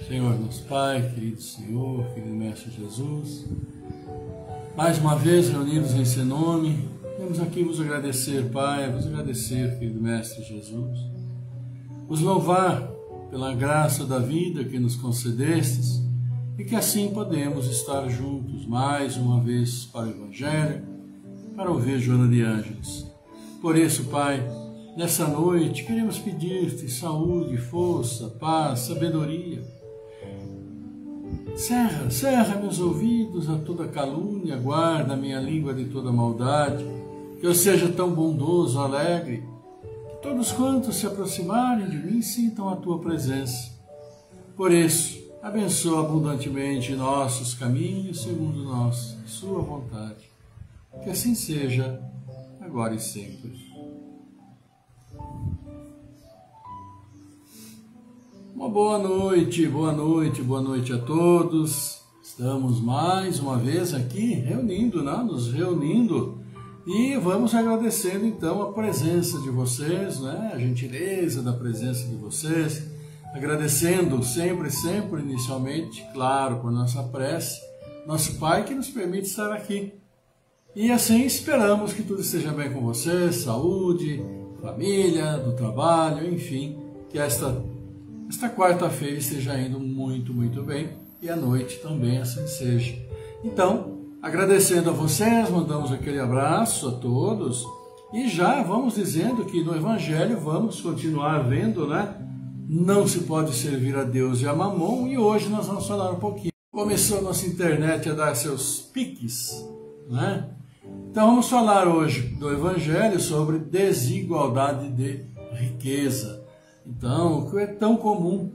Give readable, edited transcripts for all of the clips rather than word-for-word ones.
Senhor, nosso Pai, querido Senhor, querido Mestre Jesus, mais uma vez reunidos em seu nome, vamos aqui vos agradecer, Pai, vos agradecer, querido Mestre Jesus, vos louvar pela graça da vida que nos concedestes e que assim podemos estar juntos mais uma vez para o Evangelho, para ouvir Joana de Ângeles. Por isso, Pai, nessa noite queremos pedir-te saúde, força, paz, sabedoria. Cerra meus ouvidos a toda calúnia, guarda minha língua de toda maldade, que eu seja tão bondoso, alegre, que todos quantos se aproximarem de mim sintam a tua presença. Por isso, abençoa abundantemente nossos caminhos segundo sua vontade. Que assim seja, agora e sempre. Uma boa noite a todos. Estamos mais uma vez aqui nos reunindo e vamos agradecendo então a presença de vocês, a gentileza da presença de vocês, agradecendo sempre, inicialmente, claro, por nossa prece, nosso Pai que nos permite estar aqui. E assim esperamos que tudo esteja bem com vocês, saúde, família, do trabalho, enfim, que esta quarta-feira esteja indo muito bem e à noite também assim seja. Então, agradecendo a vocês, mandamos aquele abraço a todos e já vamos dizendo que no Evangelho vamos continuar vendo, Não se pode servir a Deus e a Mamon, e hoje nós vamos falar um pouquinho. Começou a nossa internet a dar seus piques, Então vamos falar hoje do Evangelho sobre desigualdade de riqueza. Então, o que é tão comum,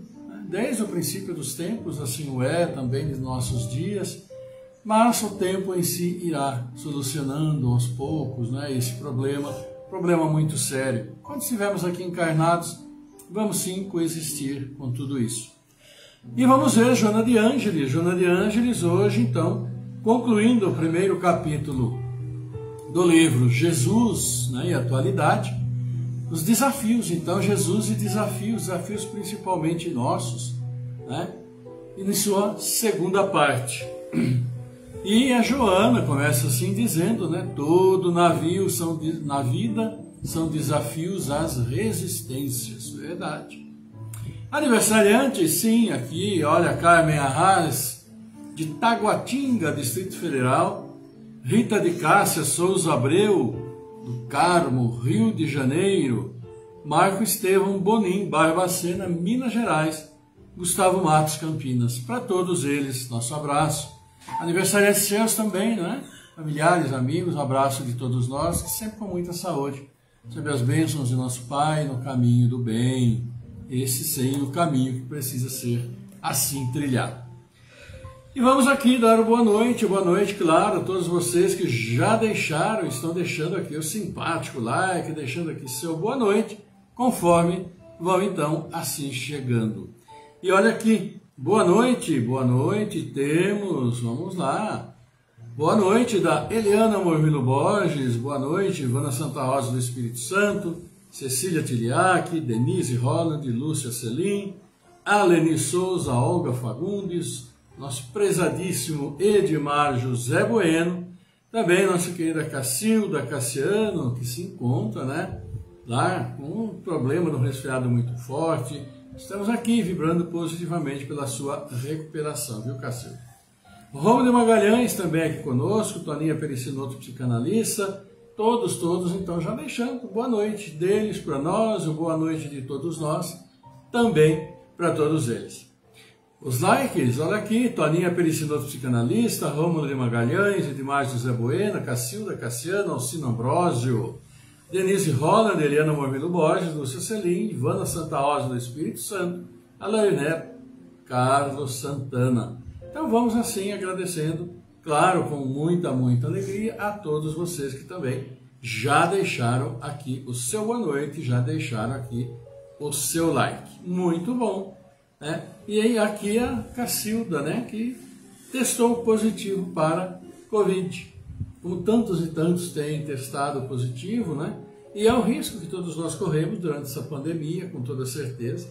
desde o princípio dos tempos, assim o é também nos nossos dias, mas o tempo em si irá solucionando aos poucos esse problema muito sério. Quando estivermos aqui encarnados, vamos sim coexistir com tudo isso. E vamos ver Joana de Ângeles hoje, então, concluindo o primeiro capítulo do livro Jesus e Atualidade, os desafios, então, Jesus e desafios principalmente nossos, e em sua segunda parte. E a Joana começa assim dizendo, todo navio na vida são desafios às resistências, verdade. Aniversariante, sim, aqui, olha, Carmen Arraes, de Taguatinga, Distrito Federal, Rita de Cássia Souza Abreu, do Carmo, Rio de Janeiro, Marco Estevão Bonim, Barbacena, Minas Gerais, Gustavo Matos, Campinas. Para todos eles, nosso abraço. Aniversariantes seus também, Familiares, amigos, abraço de todos nós, sempre com muita saúde. Recebe as bênçãos de nosso Pai no caminho do bem. Esse sim, o caminho que precisa ser assim trilhado. E vamos aqui dar o boa noite, claro, a todos vocês que já estão deixando aqui o simpático like, deixando aqui seu boa noite, conforme vão então assim chegando. E olha aqui, boa noite, temos, vamos lá, boa noite da Eliana Morvillo Borges, boa noite, Ivana Santa Rosa do Espírito Santo, Cecília Tiliac, Denise Holland, Lúcia Selim, Aleni Souza, Olga Fagundes, nosso prezadíssimo Edmar José Bueno, também nossa querida Cacilda Cassiano, que se encontra, lá com um problema no resfriado muito forte. Estamos aqui vibrando positivamente pela sua recuperação, viu, Cacilda? Rômulo Magalhães também aqui conosco, Toninha Pericinoto, psicanalista, todos, então já deixando boa noite deles para nós, o boa noite de todos nós, também para todos eles. Os likes, olha aqui, Toninha Pericinoto, psicanalista, Rômulo de Magalhães, Edmar José Bueno, Cacilda Cassiano, Alcino Ambrósio, Denise Holland, Eliana Morvillo Borges, Lúcia Selim, Ivana Santa Rosa do Espírito Santo, Alain Neto, Carlos Santana. Então vamos assim agradecendo, claro, com muita alegria a todos vocês que também já deixaram aqui o seu boa noite, já deixaram aqui o seu like. Muito bom. E aí aqui a Cacilda, que testou positivo para Covid. Como tantos e tantos têm testado positivo, e é o risco que todos nós corremos durante essa pandemia, com toda certeza.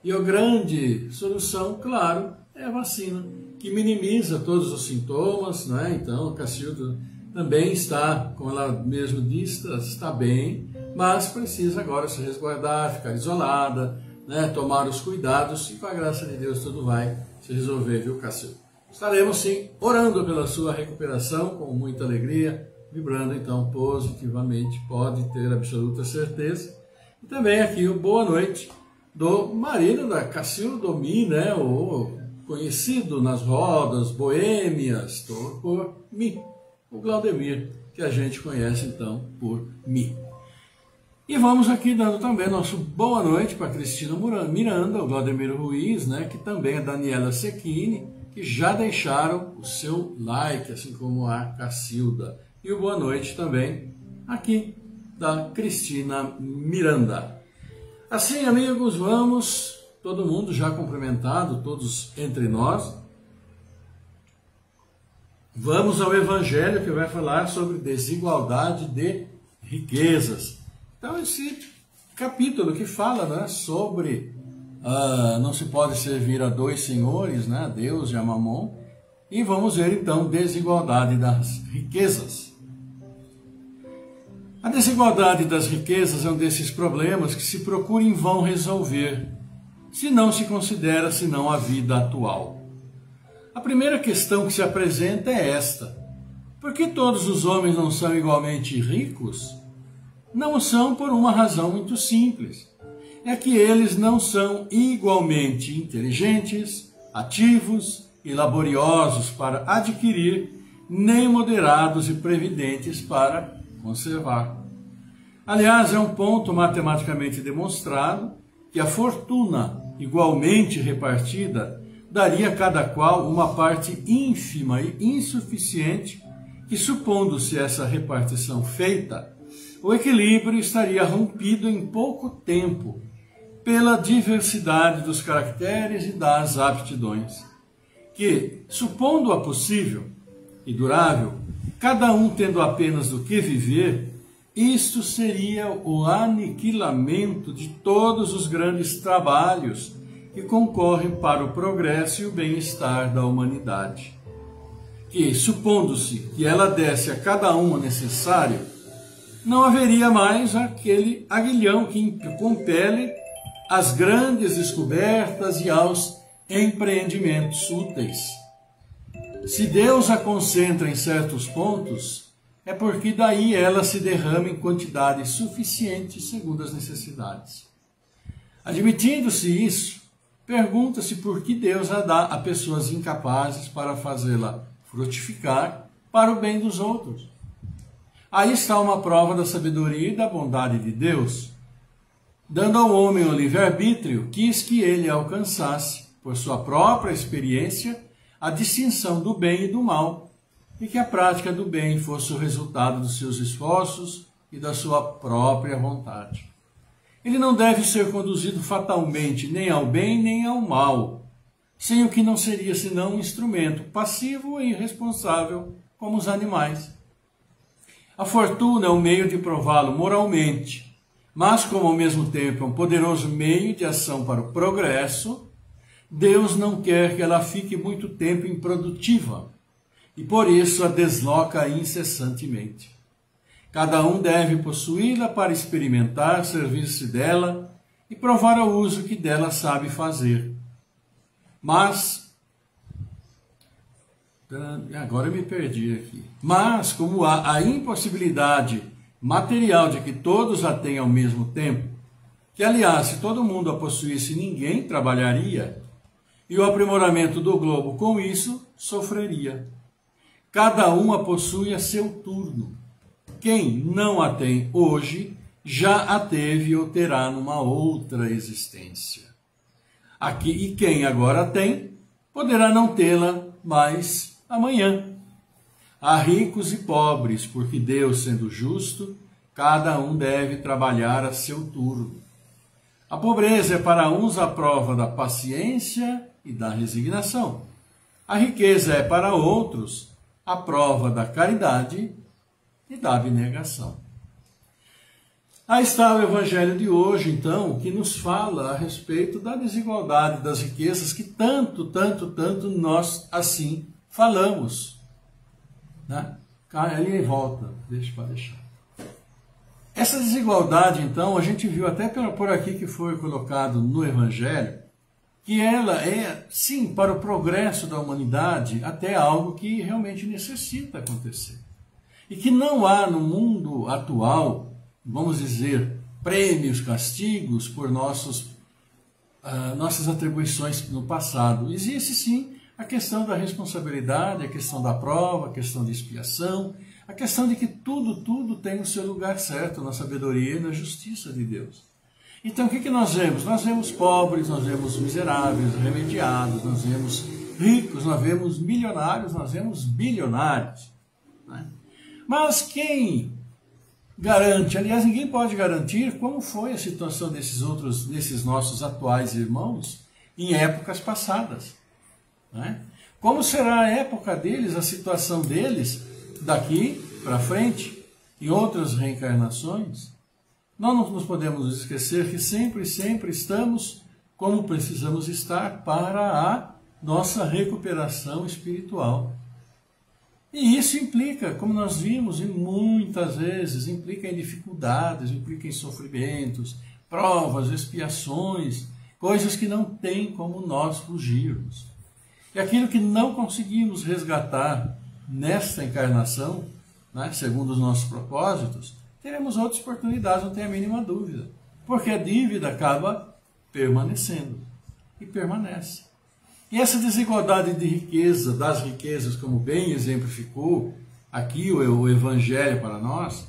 E a grande solução, claro, é a vacina, que minimiza todos os sintomas, né? Então, a Cacilda também está, como ela mesmo disse, está bem, mas precisa agora se resguardar, ficar isolada, né? Tomar os cuidados e com a graça de Deus tudo vai se resolver, viu, Cacilda? Estaremos sim orando pela sua recuperação com muita alegria, vibrando então positivamente, pode ter absoluta certeza. E também aqui o boa noite do marido da Cacilda Domi, né? O conhecido nas rodas boêmias por Mi, o Glaudemir, que a gente conhece então por Mi. E vamos aqui dando também nosso boa noite para Cristina Miranda, o Glaudemir Ruiz, né, que também a Daniela Secchini, que já deixaram o seu like, assim como a Cacilda. E o boa noite também aqui da Cristina Miranda. Assim, amigos, vamos, todo mundo já cumprimentado, todos entre nós. Vamos ao Evangelho que vai falar sobre desigualdade de riquezas. Então, esse capítulo que fala, né, sobre não se pode servir a dois senhores, né, a Deus e a Mamon, e vamos ver então desigualdade das riquezas. A desigualdade das riquezas é um desses problemas que se procura em vão resolver, se não se considera senão a vida atual. A primeira questão que se apresenta é esta: por que todos os homens não são igualmente ricos? Não são por uma razão muito simples. É que eles não são igualmente inteligentes, ativos e laboriosos para adquirir, nem moderados e previdentes para conservar. Aliás, é um ponto matematicamente demonstrado que a fortuna igualmente repartida daria a cada qual uma parte ínfima e insuficiente que, supondo-se essa repartição feita, o equilíbrio estaria rompido em pouco tempo pela diversidade dos caracteres e das aptidões, que, supondo-a possível e durável, cada um tendo apenas do que viver, isto seria o aniquilamento de todos os grandes trabalhos que concorrem para o progresso e o bem-estar da humanidade. Que, supondo-se que ela desse a cada um o necessário, não haveria mais aquele aguilhão que compele às grandes descobertas e aos empreendimentos úteis. Se Deus a concentra em certos pontos, é porque daí ela se derrama em quantidade suficiente segundo as necessidades. Admitindo-se isso, pergunta-se por que Deus a dá a pessoas incapazes para fazê-la frutificar para o bem dos outros. Aí está uma prova da sabedoria e da bondade de Deus. Dando ao homem o livre-arbítrio, quis que ele alcançasse, por sua própria experiência, a distinção do bem e do mal, e que a prática do bem fosse o resultado dos seus esforços e da sua própria vontade. Ele não deve ser conduzido fatalmente nem ao bem nem ao mal, sem o que não seria senão um instrumento passivo e irresponsável, como os animais. A fortuna é um meio de prová-lo moralmente, mas como ao mesmo tempo é um poderoso meio de ação para o progresso, Deus não quer que ela fique muito tempo improdutiva e por isso a desloca incessantemente. Cada um deve possuí-la para experimentar, servir-se dela e provar o uso que dela sabe fazer. Mas agora eu me perdi aqui. Mas, como há a impossibilidade material de que todos a tenham ao mesmo tempo, que, aliás, se todo mundo a possuísse, ninguém trabalharia, e o aprimoramento do globo com isso sofreria. Cada um a possui a seu turno. Quem não a tem hoje, já a teve ou terá numa outra existência. Aqui, e quem agora a tem, poderá não tê-la mais amanhã. Há ricos e pobres, porque Deus, sendo justo, cada um deve trabalhar a seu turno. A pobreza é para uns a prova da paciência e da resignação. A riqueza é para outros a prova da caridade e da abnegação. Aí está o Evangelho de hoje, então, que nos fala a respeito da desigualdade das riquezas que tanto nós assim falamos. Né? Ali em volta, para deixar. Essa desigualdade, então, a gente viu até por aqui que foi colocado no Evangelho, que ela é, sim, para o progresso da humanidade, até algo que realmente necessita acontecer. E que não há no mundo atual, vamos dizer, prêmios, castigos por nossas atribuições no passado. Existe, sim, a questão da responsabilidade, a questão da prova, a questão de expiação, a questão de que tudo tem o seu lugar certo na sabedoria e na justiça de Deus. Então, o que nós vemos? Nós vemos pobres, nós vemos miseráveis, remediados, nós vemos ricos, nós vemos milionários, nós vemos bilionários. Né? Mas quem garante, aliás, ninguém pode garantir como foi a situação desses nossos atuais irmãos em épocas passadas. Né? Como será a época deles, a situação deles daqui para frente, em outras reencarnações? Nós não nos podemos esquecer que sempre estamos como precisamos estar para a nossa recuperação espiritual. E isso implica, como nós vimos e muitas vezes, implica em dificuldades, implica em sofrimentos, provas, expiações, coisas que não tem como nós fugirmos. E aquilo que não conseguimos resgatar nesta encarnação, né, segundo os nossos propósitos, teremos outras oportunidades, não tem a mínima dúvida. Porque a dívida acaba permanecendo. E permanece. E essa desigualdade de riqueza, das riquezas, como bem exemplificou aqui o Evangelho para nós,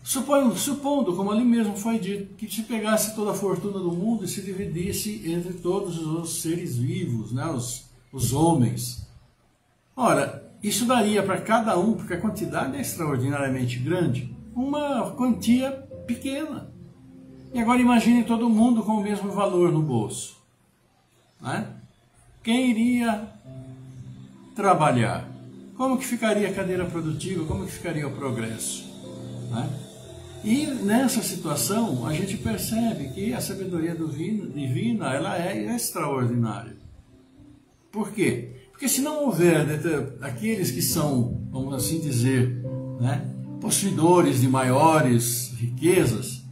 supondo, como ali mesmo foi dito, que se pegasse toda a fortuna do mundo e se dividisse entre todos os seres vivos, né, os homens. Ora, isso daria para cada um, porque a quantidade é extraordinariamente grande, uma quantia pequena. E agora imagine todo mundo com o mesmo valor no bolso. Né? Quem iria trabalhar? Como que ficaria a cadeira produtiva? Como que ficaria o progresso? Né? E nessa situação a gente percebe que a sabedoria divina ela é extraordinária. Por quê? Porque se não houver aqueles que são, vamos assim dizer, né, possuidores de maiores riquezas,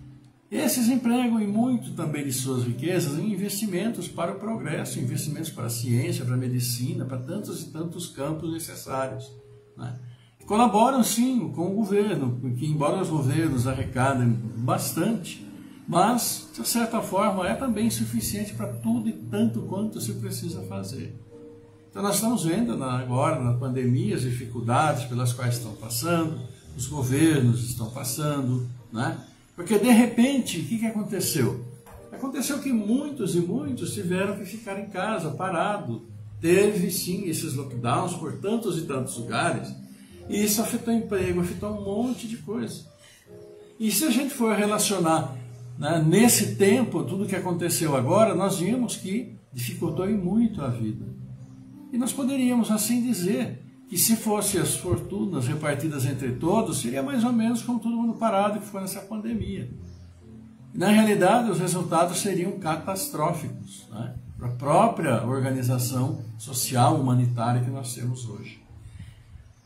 esses empregam e muito também de suas riquezas em investimentos para o progresso, investimentos para a ciência, para a medicina, para tantos e tantos campos necessários. Né? Colaboram sim com o governo, porque embora os governos arrecadem bastante, mas de certa forma é também suficiente para tudo e tanto quanto se precisa fazer. Então nós estamos vendo agora na pandemia as dificuldades pelas quais estão passando, os governos estão passando, né? Porque de repente, o que aconteceu? Aconteceu que muitos e muitos tiveram que ficar em casa, parado. Teve sim esses lockdowns por tantos e tantos lugares, e isso afetou emprego, afetou um monte de coisa. E se a gente for relacionar, né, nesse tempo, tudo que aconteceu agora, nós vimos que dificultou muito a vida. E nós poderíamos assim dizer que se fossem as fortunas repartidas entre todos, seria mais ou menos como todo mundo parado que foi nessa pandemia. Na realidade, os resultados seriam catastróficos, né, para a própria organização social, humanitária que nós temos hoje.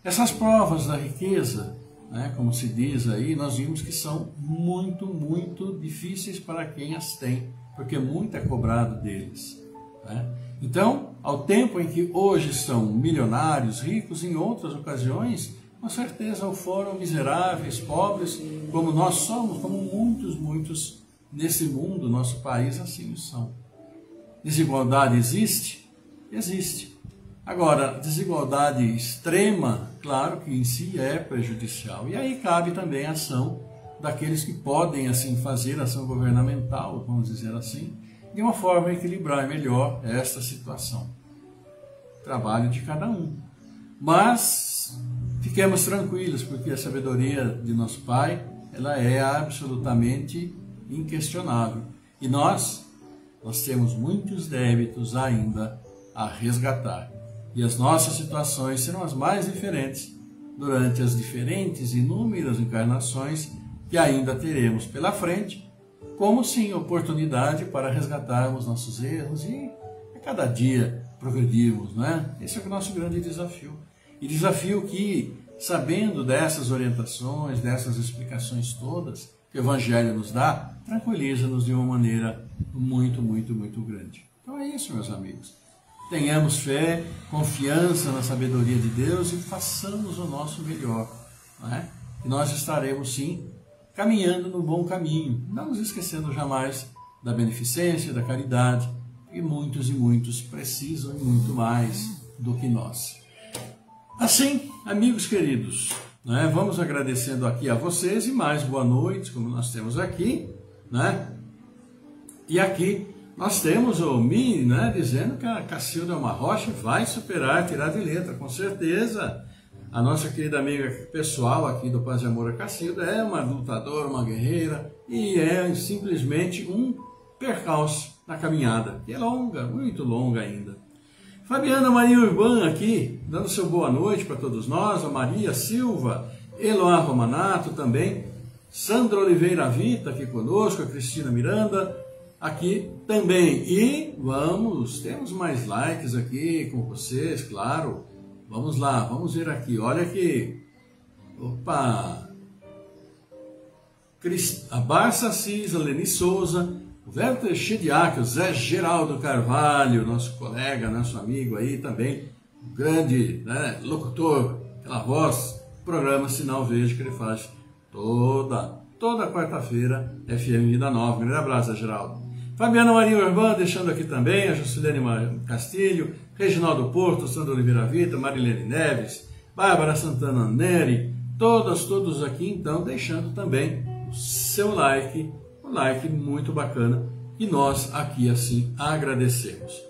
Essas provas da riqueza, né, como se diz aí, nós vimos que são muito difíceis para quem as tem, porque muito é cobrado deles. Né? Então, ao tempo em que hoje são milionários, ricos, em outras ocasiões, com certeza ou foram miseráveis, pobres, como nós somos, como muitos nesse mundo, nosso país, assim são. Desigualdade existe? Existe. Agora, desigualdade extrema, claro que em si é prejudicial. E aí cabe também a ação daqueles que podem assim fazer, ação governamental, vamos dizer assim, de uma forma a equilibrar melhor esta situação. Trabalho de cada um. Mas fiquemos tranquilos, porque a sabedoria de nosso Pai, ela é absolutamente inquestionável. E nós temos muitos débitos ainda a resgatar. E as nossas situações serão as mais diferentes durante as diferentes e inúmeras encarnações que ainda teremos pela frente, como sim oportunidade para resgatarmos nossos erros e a cada dia progredirmos, não é? Esse é o nosso grande desafio. E desafio que, sabendo dessas orientações, dessas explicações todas que o Evangelho nos dá, tranquiliza-nos de uma maneira muito, muito, muito grande. Então é isso, meus amigos. Tenhamos fé, confiança na sabedoria de Deus e façamos o nosso melhor, não é? E nós estaremos, sim, caminhando no bom caminho, não nos esquecendo jamais da beneficência, da caridade, e muitos precisam muito mais do que nós. Assim, amigos queridos, né, vamos agradecendo aqui a vocês e mais boa noite, como nós temos aqui, né? E aqui nós temos o Mi, né, dizendo que a Cacilda é uma rocha, vai superar, tirar de letra, com certeza. A nossa querida amiga pessoal aqui do Paz e Amor, a Cacilda, é uma lutadora, uma guerreira, e é simplesmente um percalço na caminhada, que é longa, muito longa ainda. Fabiana Maria Urbana aqui, dando seu boa noite para todos nós, a Maria Silva, Eloá Romanato também, Sandra Oliveira Vita aqui conosco, a Cristina Miranda aqui também. E temos mais likes aqui com vocês, claro. Vamos lá, vamos ver aqui, olha aqui. Opa! A Barça Assis, a Leni Souza, o Werther Chediak, o Zé Geraldo Carvalho, nosso colega, nosso amigo aí também, um grande, né, locutor, aquela voz, programa Sinal Verde que ele faz toda quarta-feira, FM Vida Nova. Um grande abraço, Zé Geraldo. Fabiana Maria Urbana deixando aqui também, a Juscelene Castilho, Reginaldo Porto, Sandra Oliveira Vita, Marilene Neves, Bárbara Santana Neri, todos aqui então deixando também o seu like, um like muito bacana, e nós aqui assim agradecemos.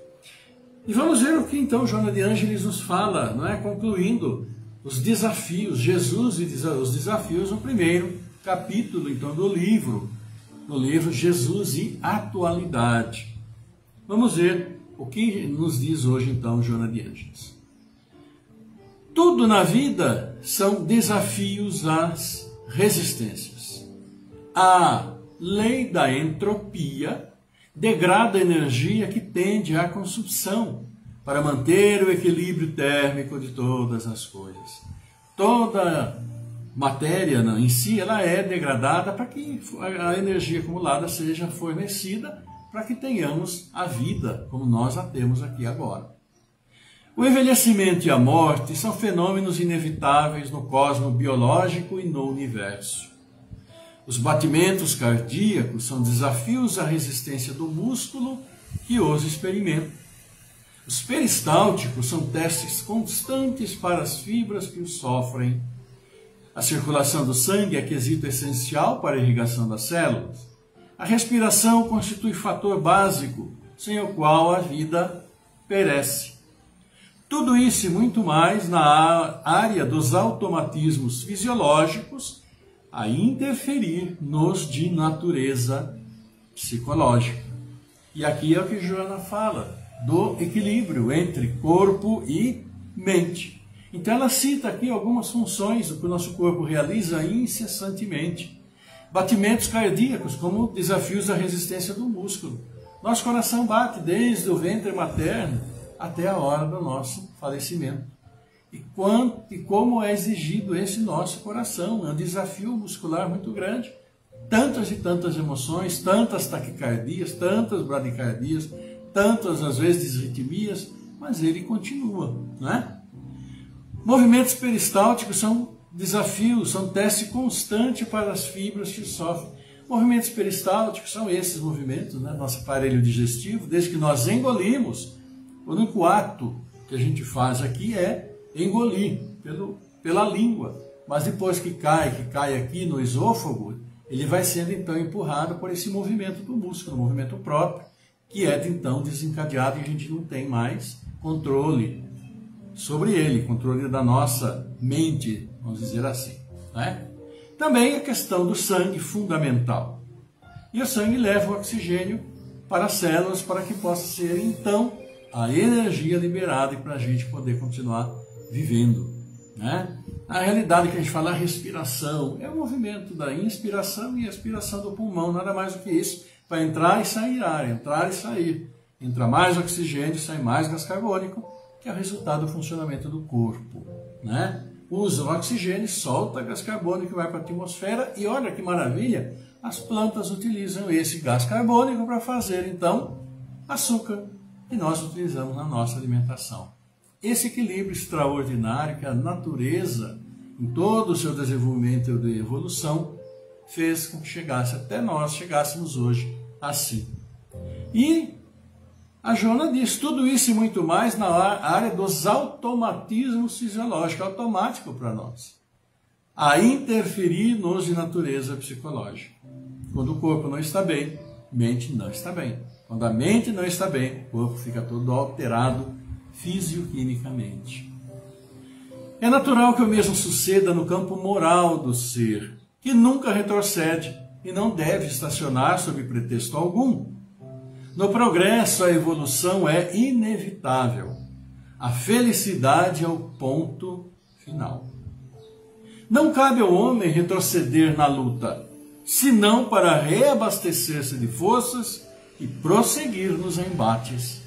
E vamos ver o que então Joana de Ângeles nos fala, não é? Concluindo os desafios, Jesus e os desafios no primeiro capítulo então do livro, no livro Jesus e Atualidade. Vamos ver o que nos diz hoje então Joana de Ângeles. Tudo na vida são desafios às resistências. A lei da entropia degrada a energia que tende à consumpção para manter o equilíbrio térmico de todas as coisas. Toda matéria em si ela é degradada para que a energia acumulada seja fornecida para que tenhamos a vida como nós a temos aqui agora. O envelhecimento e a morte são fenômenos inevitáveis no cosmos biológico e no universo. Os batimentos cardíacos são desafios à resistência do músculo que os experimenta. Os peristálticos são testes constantes para as fibras que os sofrem. A circulação do sangue é quesito essencial para a irrigação das células. A respiração constitui fator básico, sem o qual a vida perece. Tudo isso e muito mais na área dos automatismos fisiológicos a interferir nos de natureza psicológica. E aqui é o que Joana fala, do equilíbrio entre corpo e mente. Então ela cita aqui algumas funções que o nosso corpo realiza incessantemente. Batimentos cardíacos, como desafios à resistência do músculo. Nosso coração bate desde o ventre materno até a hora do nosso falecimento. E como é exigido esse nosso coração, é um desafio muscular muito grande. Tantas e tantas emoções, tantas taquicardias, tantas bradicardias, tantas às vezes disritmias, mas ele continua, não é? Movimentos peristálticos são desafios, são teste constante para as fibras que sofrem. Movimentos peristálticos são esses movimentos, né? Nosso aparelho digestivo, desde que nós engolimos, o único ato que a gente faz aqui é engolir pela língua, mas depois que cai aqui no esôfago, ele vai sendo então empurrado por esse movimento do músculo, movimento próprio, que é então desencadeado e a gente não tem mais controle sobre ele, controle da nossa mente, vamos dizer assim, né? Também a questão do sangue fundamental. E o sangue leva o oxigênio para as células para que possa ser então a energia liberada e para a gente poder continuar vivendo, né? A realidade que a gente fala, a respiração, é o movimento da inspiração e expiração do pulmão, nada mais do que isso, para entrar e sair ar, entrar e sair. Entra mais oxigênio, sai mais gás carbônico, que é o resultado do funcionamento do corpo, né? Usa o oxigênio, solta gás carbônico, vai para a atmosfera e olha que maravilha, as plantas utilizam esse gás carbônico para fazer, então, açúcar, que nós utilizamos na nossa alimentação. Esse equilíbrio extraordinário que a natureza, em todo o seu desenvolvimento e evolução, fez com que chegasse até nós, chegássemos hoje assim. E a Joana diz tudo isso e muito mais na área dos automatismos fisiológicos, automático para nós, a interferir nos de natureza psicológica. Quando o corpo não está bem, a mente não está bem. Quando a mente não está bem, o corpo fica todo alterado fisioquimicamente. É natural que o mesmo suceda no campo moral do ser, que nunca retrocede e não deve estacionar sob pretexto algum. No progresso, a evolução é inevitável. A felicidade é o ponto final. Não cabe ao homem retroceder na luta, senão para reabastecer-se de forças e prosseguir nos embates.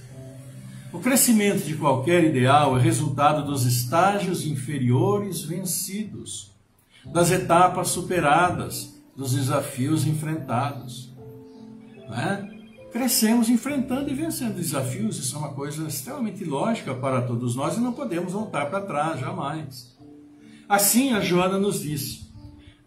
O crescimento de qualquer ideal é resultado dos estágios inferiores vencidos, das etapas superadas, dos desafios enfrentados. Né? Crescemos enfrentando e vencendo desafios, isso é uma coisa extremamente lógica para todos nós e não podemos voltar para trás, jamais. Assim, a Joana nos diz,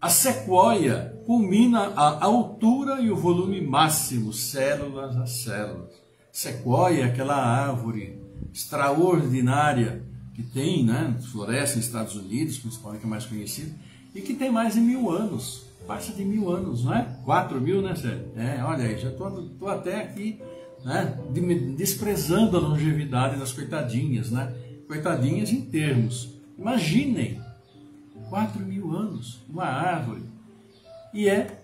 a sequoia culmina a altura e o volume máximo, células a células. Sequoia é aquela árvore extraordinária que tem, né, floresta nos Estados Unidos, principalmente, que é mais conhecido, e que tem mais de 1000 anos, passa de 1000 anos, não é? 4000, né, Sérgio? Olha aí, já estou até aqui, né, desprezando a longevidade das coitadinhas, né? Coitadinhas em termos. Imaginem, 4000 anos, uma árvore, e é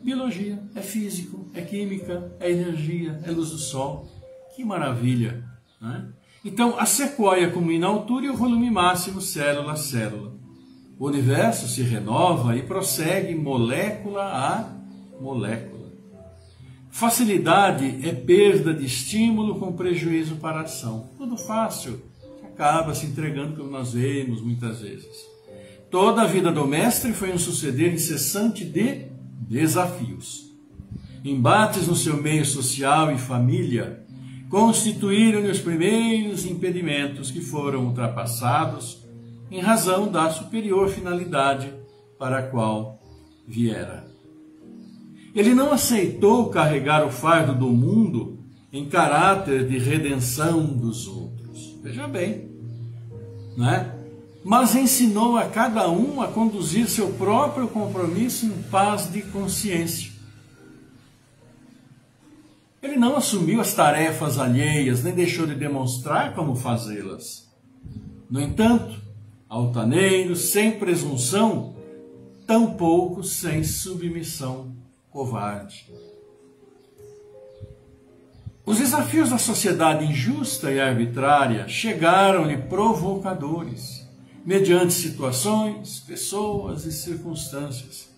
biologia, é físico, é química, é energia, é luz do sol. Que maravilha! Né? Então, a sequoia culmina a altura e o volume máximo, célula a célula. O universo se renova e prossegue molécula a molécula. Facilidade é perda de estímulo com prejuízo para a ação. Tudo fácil, acaba se entregando como nós vemos muitas vezes. Toda a vida do mestre foi um suceder incessante de desafios. Embates no seu meio social e família constituíram os primeiros impedimentos que foram ultrapassados em razão da superior finalidade para a qual viera. Ele não aceitou carregar o fardo do mundo em caráter de redenção dos outros. Veja bem, né? Mas ensinou a cada um a conduzir seu próprio compromisso em paz de consciência. Ele não assumiu as tarefas alheias, nem deixou de demonstrar como fazê-las. No entanto, altaneiro, sem presunção, tampouco sem submissão covarde. Os desafios da sociedade injusta e arbitrária chegaram-lhe provocadores, mediante situações, pessoas e circunstâncias.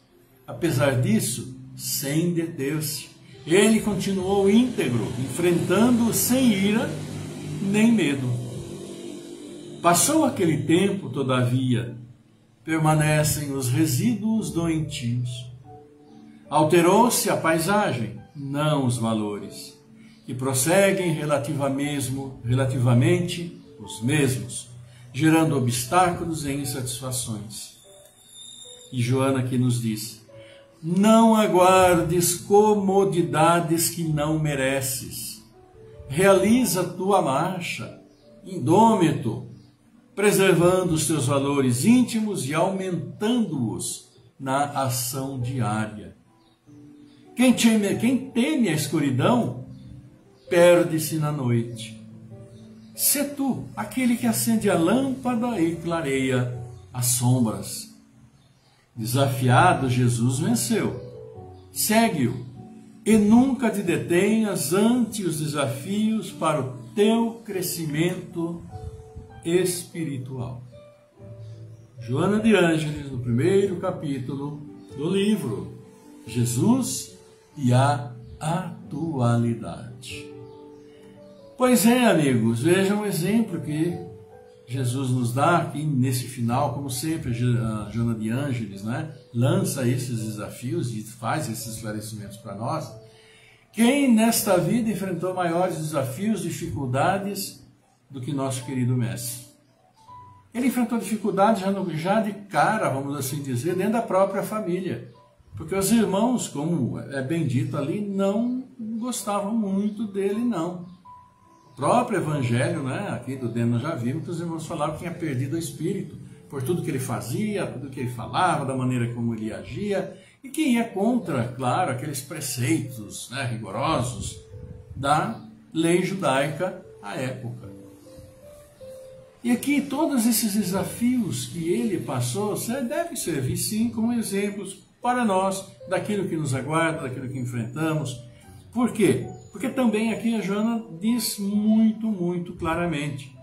Apesar disso, sem deter-se, ele continuou íntegro, enfrentando-o sem ira nem medo. Passou aquele tempo, todavia, permanecem os resíduos doentios. Alterou-se a paisagem, não os valores, que prosseguem relativamente os mesmos, gerando obstáculos e insatisfações. E Joana aqui nos diz, não aguardes comodidades que não mereces. Realiza tua marcha, indômito, preservando os teus valores íntimos e aumentando-os na ação diária. Quem teme a escuridão, perde-se na noite. Sê tu aquele que acende a lâmpada e clareia as sombras. Desafiado, Jesus venceu. Segue-o e nunca te detenhas ante os desafios para o teu crescimento espiritual. Joana de Ângeles, no primeiro capítulo do livro Jesus e a Atualidade. Pois é, amigos, vejam o exemplo que Jesus nos dá aqui nesse final, como sempre, a Joana de Ângeles, né, lança esses desafios e faz esses esclarecimentos para nós. Quem nesta vida enfrentou maiores desafios, dificuldades do que nosso querido Mestre? Ele enfrentou dificuldades já de cara, vamos assim dizer, dentro da própria família. Porque os irmãos, como é bem dito ali, não gostavam muito dele, não. O próprio evangelho, né, aqui do Deno já vimos, que os irmãos falavam que tinha perdido o espírito, por tudo que ele fazia, tudo que ele falava, da maneira como ele agia, e que ia contra, claro, aqueles preceitos, né, rigorosos da lei judaica à época. E aqui todos esses desafios que ele passou devem servir sim como exemplos para nós daquilo que nos aguarda, daquilo que enfrentamos. Por quê? Porque também aqui a Joana diz muito claramente: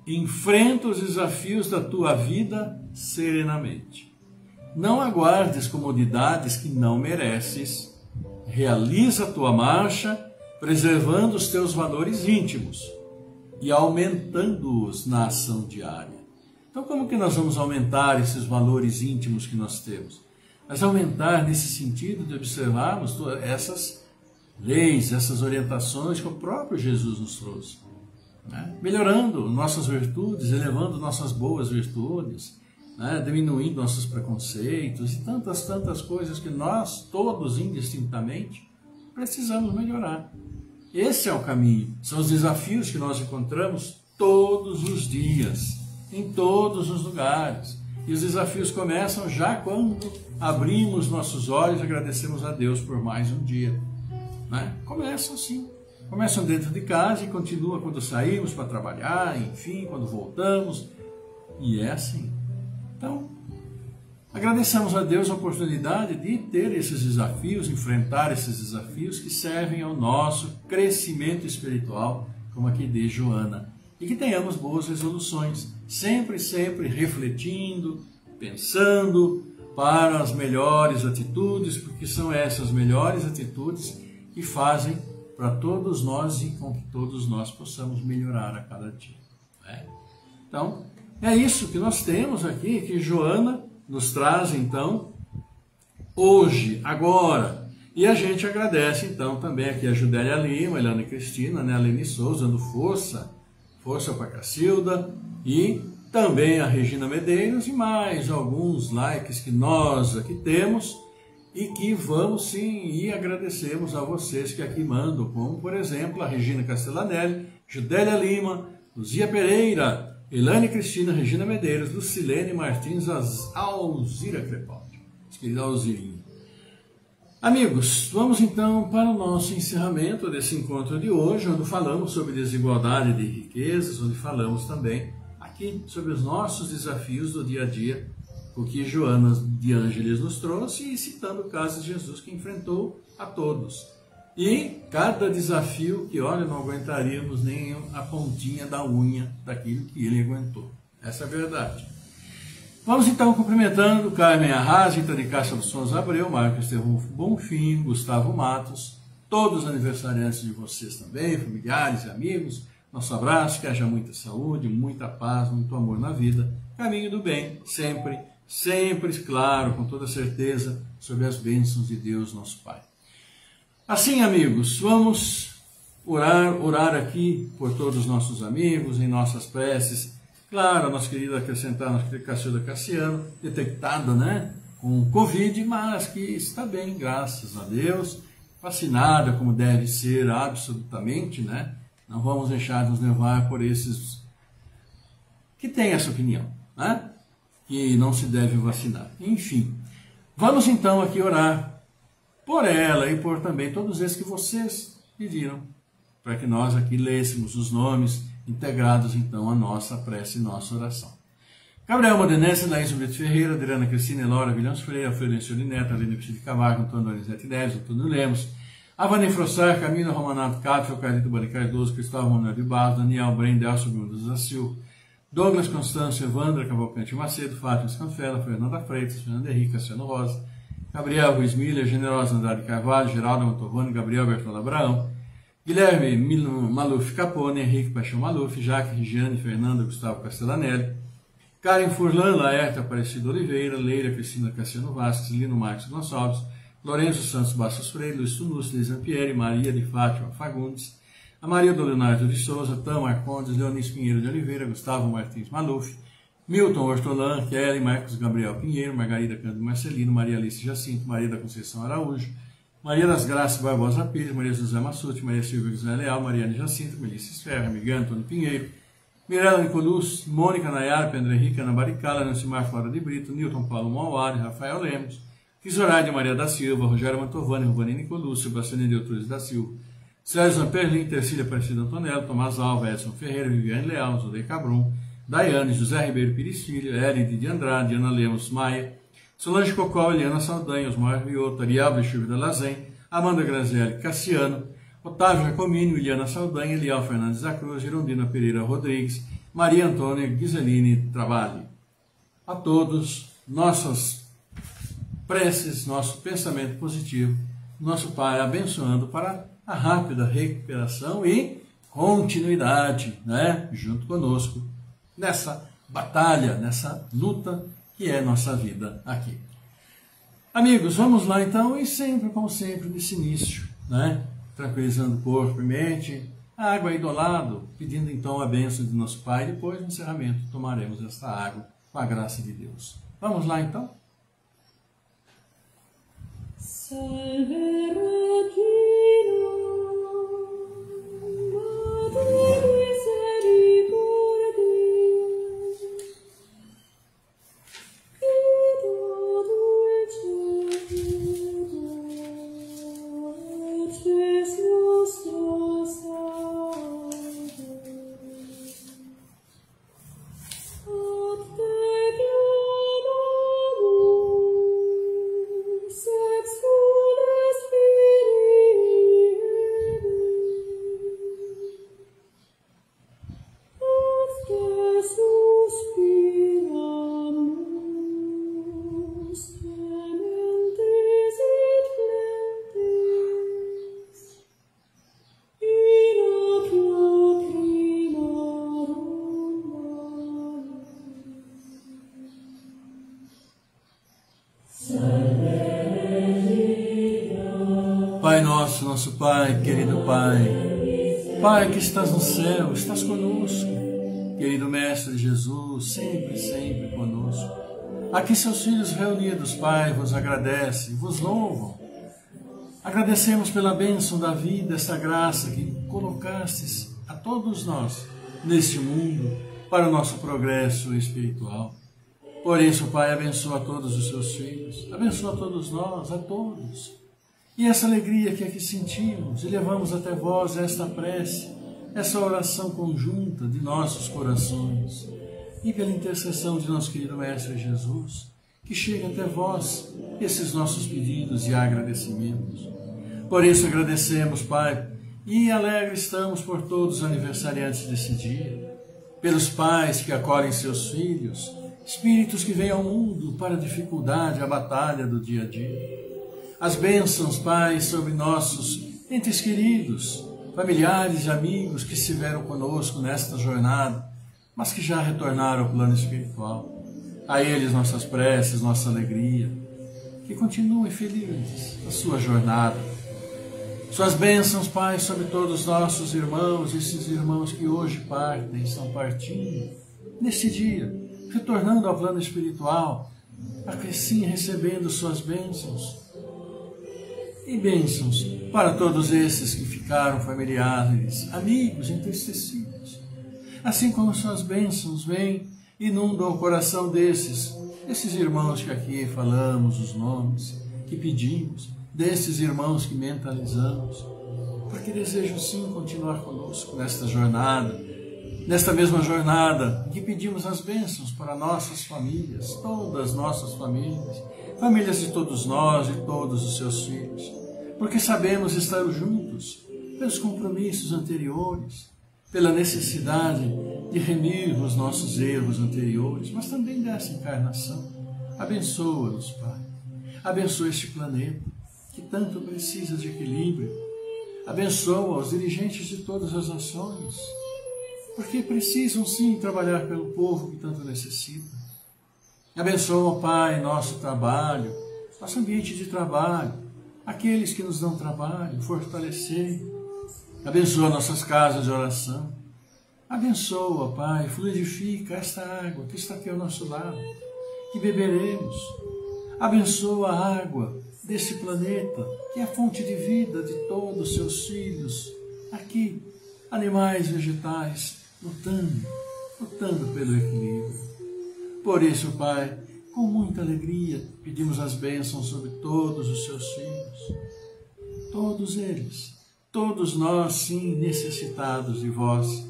enfrenta os desafios da tua vida serenamente. Não aguardes comodidades que não mereces. Realiza a tua marcha, preservando os teus valores íntimos e aumentando-os na ação diária. Então, como que nós vamos aumentar esses valores íntimos que nós temos? Mas aumentar nesse sentido de observarmos essas leis, essas orientações que o próprio Jesus nos trouxe, né? Melhorando nossas virtudes, elevando nossas boas virtudes, né? Diminuindo nossos preconceitos e tantas coisas que nós, todos indistintamente, precisamos melhorar. Esse é o caminho, são os desafios que nós encontramos todos os dias, em todos os lugares. E os desafios começam já quando abrimos nossos olhos e agradecemos a Deus por mais um dia, né? Começam assim, começam dentro de casa e continuam quando saímos para trabalhar, enfim, quando voltamos, e é assim. Então, agradeçamos a Deus a oportunidade de ter esses desafios, enfrentar esses desafios que servem ao nosso crescimento espiritual, como aqui diz Joana, e que tenhamos boas resoluções, sempre refletindo, pensando para as melhores atitudes, porque são essas melhores atitudes que fazem para todos nós e com que todos nós possamos melhorar a cada dia, né? Então, é isso que nós temos aqui, que Joana nos traz, então, hoje, agora. E a gente agradece, então, também aqui a Judélia Lima, a Eliane Cristina, né, a Lene Souza, dando força para a Cacilda, e também a Regina Medeiros, e mais alguns likes que nós aqui temos, e que vamos sim, e agradecemos a vocês que aqui mandam, como, por exemplo, a Regina Castellanelli, Judélia Lima, Luzia Pereira, Eliane Cristina, Regina Medeiros, Lucilene Martins, Alzira Crepaldi, querida Alzirinha. Amigos, vamos então para o nosso encerramento desse encontro de hoje, onde falamos sobre desigualdade de riquezas, onde falamos também aqui sobre os nossos desafios do dia a dia, o que Joana de Ângeles nos trouxe, e citando o caso de Jesus que enfrentou a todos. E cada desafio que, olha, não aguentaríamos nem a pontinha da unha daquilo que ele aguentou. Essa é a verdade. Vamos então cumprimentando Carmen Arras, Rita de Castro dos Sons Abreu, Marcos Estevão Bonfim, Gustavo Matos, todos os aniversariantes de vocês também, familiares e amigos. Nosso abraço, que haja muita saúde, muita paz, muito amor na vida. Caminho do bem, sempre, claro, com toda certeza, sobre as bênçãos de Deus, nosso Pai. Assim, amigos, vamos orar aqui por todos os nossos amigos, em nossas preces. Claro, a nossa querida Cacilda Cassiano, detectada, né, com Covid, mas que está bem, graças a Deus, vacinada como deve ser, absolutamente, né? Não vamos deixar nos levar por esses que têm essa opinião, né? Que não se deve vacinar. Enfim, vamos então aqui orar por ela e por também todos esses que vocês pediram, para que nós aqui lêssemos os nomes integrados então à nossa prece e nossa oração. Gabriel Modenese, Laís Brito Ferreira, Adriana Cristina, Elora Vilhães Freire, Florencio Neto, Aline Cristina de Camargo, Antônio Donizete Neves, Antônio Lemos, Avani Frossar, Camila Romanato Cápio, Carlito Bani Cardoso, Cristóvão Manuel de Barros, Daniel Brendel, Submundo da Silva, Douglas Constâncio, Evandra Cavalcante Macedo, Fátima Scanfella, Fernanda Freitas, Fernanda Henrique, Cassiano Rosa, Gabriel Ruiz Miller, Generosa Andrade Carvalho, Geraldo Mantovani, Gabriel Bertoldo Abraão, Guilherme Maluf Capone, Henrique Paixão Maluf, Jaque Regiane, Fernanda Gustavo Castellanelli, Karen Furlan, Laerte Aparecido Oliveira, Leila Cristina Cassiano Vasques, Lino Marques Gonçalves, Lourenço Santos Bastos Freire, Luiz Tunus, Liz Ampieri, Maria de Fátima Fagundes, a Maria do Leonardo de Souza, Tamar Condes, Leonis Pinheiro de Oliveira, Gustavo Martins Maluf, Milton Hortolan, Kelly, Marcos Gabriel Pinheiro, Margarida Cândido Marcelino, Maria Alice Jacinto, Maria da Conceição Araújo, Maria das Graças Barbosa Pires, Maria José Massuti, Maria Silvia José Leal, Mariane Jacinto, Melissa Esferra, Miguel Antônio Pinheiro, Mirella Nicolus, Mônica Nayar, Pedro Henrique, Ana Baricala, Nancimar Flora de Brito, Newton Paulo Mauari, Rafael Lemos, Kizoraide Maria da Silva, Rogério Mantovani, Ruvani Nicolus, Sebastião Deutores da Silva, Sérgio Zamperlin, Tercília Aparecida Antonello, Tomás Alva, Edson Ferreira, Viviane Leal, Zodei Cabrum, Daiane, José Ribeiro Pires Filho, Elide de Andrade, Ana Lemos Maia, Solange Cocó, Eliana Saldanha, Osmar Riota, Ariel Bechir da Lazen, Amanda Grazielli Cassiano, Otávio Jacomini, Eliana Saldanha, Eliel Fernandes da Cruz, Girondina Pereira Rodrigues, Maria Antônia Ghiseline Trabalho. A todos, nossas preces, nosso pensamento positivo, nosso Pai abençoando para a rápida recuperação e continuidade, né, junto conosco, nessa batalha, nessa luta que é nossa vida aqui. Amigos, vamos lá então, e sempre, como sempre, nesse início, né, tranquilizando o corpo e mente, a água aí do lado, pedindo então a bênção de nosso Pai, depois no encerramento tomaremos esta água com a graça de Deus. Vamos lá então? Salve Pai nosso, nosso Pai, querido Pai, Pai que estás no céu, estás conosco, querido Mestre Jesus, sempre, sempre conosco. Aqui seus filhos reunidos, Pai, vos agradecem, vos louvam. Agradecemos pela bênção da vida, esta graça que colocastes a todos nós neste mundo para o nosso progresso espiritual. Por isso, Pai, abençoa todos os seus filhos, abençoa todos nós, a todos. E essa alegria que aqui sentimos, e levamos até vós esta prece, essa oração conjunta de nossos corações, e pela intercessão de nosso querido Mestre Jesus, que chega até vós esses nossos pedidos e agradecimentos. Por isso agradecemos, Pai, e alegres estamos por todos os aniversariantes desse dia, pelos pais que acolhem seus filhos, espíritos que vêm ao mundo para a dificuldade, a batalha do dia a dia. As bênçãos, Pai, sobre nossos entes queridos, familiares e amigos que estiveram conosco nesta jornada, mas que já retornaram ao plano espiritual. A eles nossas preces, nossa alegria, que continuem felizes a sua jornada. Suas bênçãos, Pai, sobre todos os nossos irmãos, esses irmãos que hoje partem, estão partindo, neste dia, retornando ao plano espiritual, assim recebendo suas bênçãos. E bênçãos para todos esses que ficaram familiares, amigos, entristecidos. Assim como suas bênçãos vêm, inundam o coração esses irmãos que aqui falamos os nomes, que pedimos, desses irmãos que mentalizamos, porque desejam sim continuar conosco nesta jornada, nesta mesma jornada que pedimos as bênçãos para nossas famílias, todas as nossas famílias, famílias de todos nós e todos os seus filhos, porque sabemos estar juntos pelos compromissos anteriores, pela necessidade de remir os nossos erros anteriores, mas também dessa encarnação. Abençoa-nos, Pai. Abençoa este planeta, que tanto precisa de equilíbrio. Abençoa os dirigentes de todas as nações, porque precisam sim trabalhar pelo povo que tanto necessita. Abençoa, Pai, nosso trabalho, nosso ambiente de trabalho, aqueles que nos dão trabalho, fortalecer. Abençoa nossas casas de oração. Abençoa, Pai, fluidifica esta água que está aqui ao nosso lado, que beberemos. Abençoa a água desse planeta, que é a fonte de vida de todos os seus filhos. Aqui, animais, vegetais, lutando pelo equilíbrio. Por isso, Pai, com muita alegria, pedimos as bênçãos sobre todos os seus filhos. Todos eles, todos nós, sim, necessitados de vós.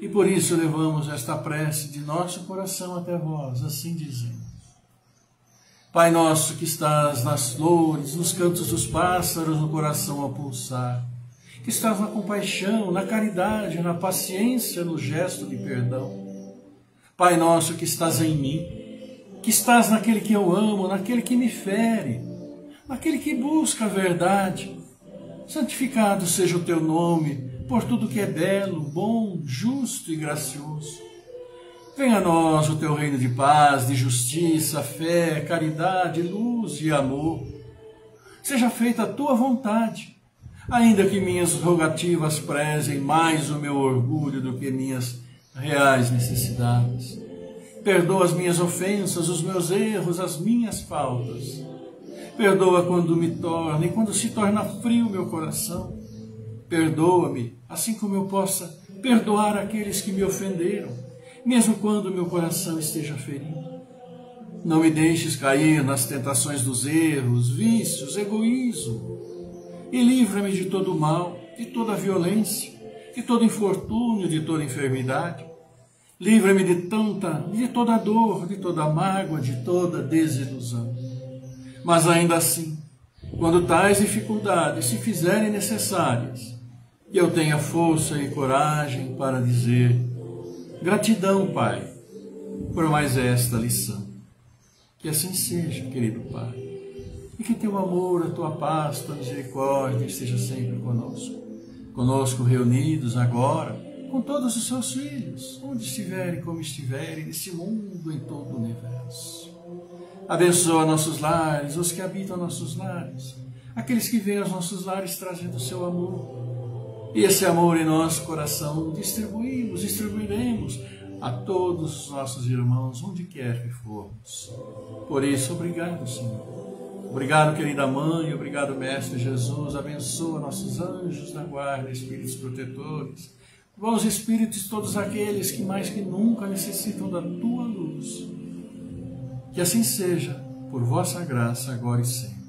E por isso levamos esta prece de nosso coração até vós, assim dizendo. Pai nosso que estás nas flores, nos cantos dos pássaros, no coração a pulsar, que estás na compaixão, na caridade, na paciência, no gesto de perdão. Pai nosso que estás em mim, que estás naquele que eu amo, naquele que me fere, naquele que busca a verdade. Santificado seja o teu nome, por tudo que é belo, bom, justo e gracioso. Venha a nós o teu reino de paz, de justiça, fé, caridade, luz e amor. Seja feita a tua vontade, ainda que minhas rogativas prezem mais o meu orgulho do que minhas reais necessidades. Perdoa as minhas ofensas, os meus erros, as minhas faltas. Perdoa quando se torna frio meu coração. Perdoa-me, assim como eu possa perdoar aqueles que me ofenderam, mesmo quando meu coração esteja ferido. Não me deixes cair nas tentações dos erros, vícios, egoísmo. E livra-me de todo mal, de toda violência, de todo infortúnio, de toda enfermidade. Livra-me de toda dor, de toda mágoa, de toda desilusão. Mas ainda assim, quando tais dificuldades se fizerem necessárias, que eu tenha força e coragem para dizer: gratidão, Pai, por mais esta lição. Que assim seja, querido Pai, e que teu amor, a tua paz, a tua misericórdia esteja sempre conosco reunidos agora, com todos os seus filhos, onde estiverem, como estiverem, nesse mundo, em todo o universo. Abençoa nossos lares, os que habitam nossos lares, aqueles que vêm aos nossos lares trazendo o seu amor. E esse amor em nosso coração distribuiremos a todos os nossos irmãos, onde quer que formos. Por isso, obrigado, Senhor. Obrigado, querida Mãe, obrigado, Mestre Jesus. Abençoa nossos anjos da guarda, espíritos protetores, bons espíritos, todos aqueles que mais que nunca necessitam da tua luz. Que assim seja, por vossa graça, agora e sempre.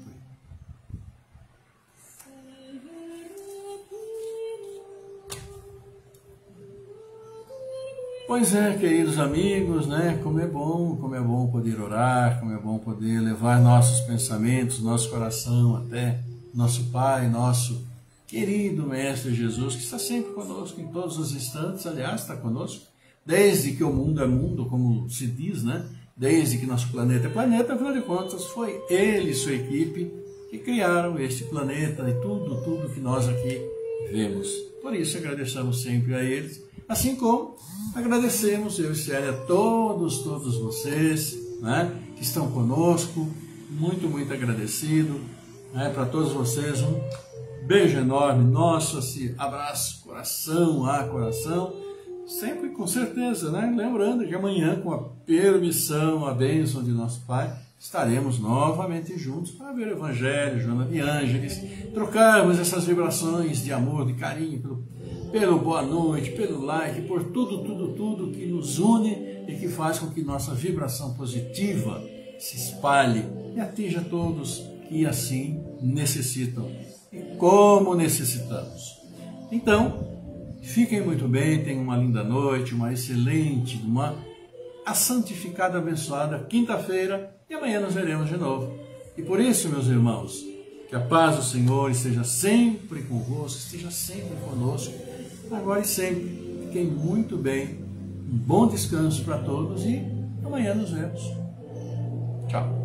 Pois é, queridos amigos, né? Como é bom poder orar, como é bom poder levar nossos pensamentos, nosso coração até nosso Pai, nosso querido Mestre Jesus, que está sempre conosco em todos os instantes. Aliás, está conosco desde que o mundo é mundo, como se diz, né? Desde que nosso planeta é planeta, afinal de contas, foi ele e sua equipe que criaram este planeta e tudo que nós aqui vemos. Por isso, agradecemos sempre a eles, assim como agradecemos, eu e Célia, a todos vocês, né, que estão conosco, muito agradecido, né, para todos vocês, um beijo enorme, nosso assim, abraço, coração a coração, sempre com certeza, né, lembrando que amanhã, com a permissão, a bênção de nosso Pai, estaremos novamente juntos para ver o Evangelho, Joana de Ângeles, trocarmos essas vibrações de amor, de carinho, pelo boa noite, pelo like, por tudo que nos une e que faz com que nossa vibração positiva se espalhe e atinja todos que assim necessitam e como necessitamos. Então, fiquem muito bem, tenham uma linda noite, uma excelente, a santificada, abençoada quinta-feira, e amanhã nos veremos de novo. E por isso, meus irmãos, que a paz do Senhor esteja sempre convosco, esteja sempre conosco, agora e sempre. Fiquem muito bem. Um bom descanso para todos e amanhã nos vemos. Tchau.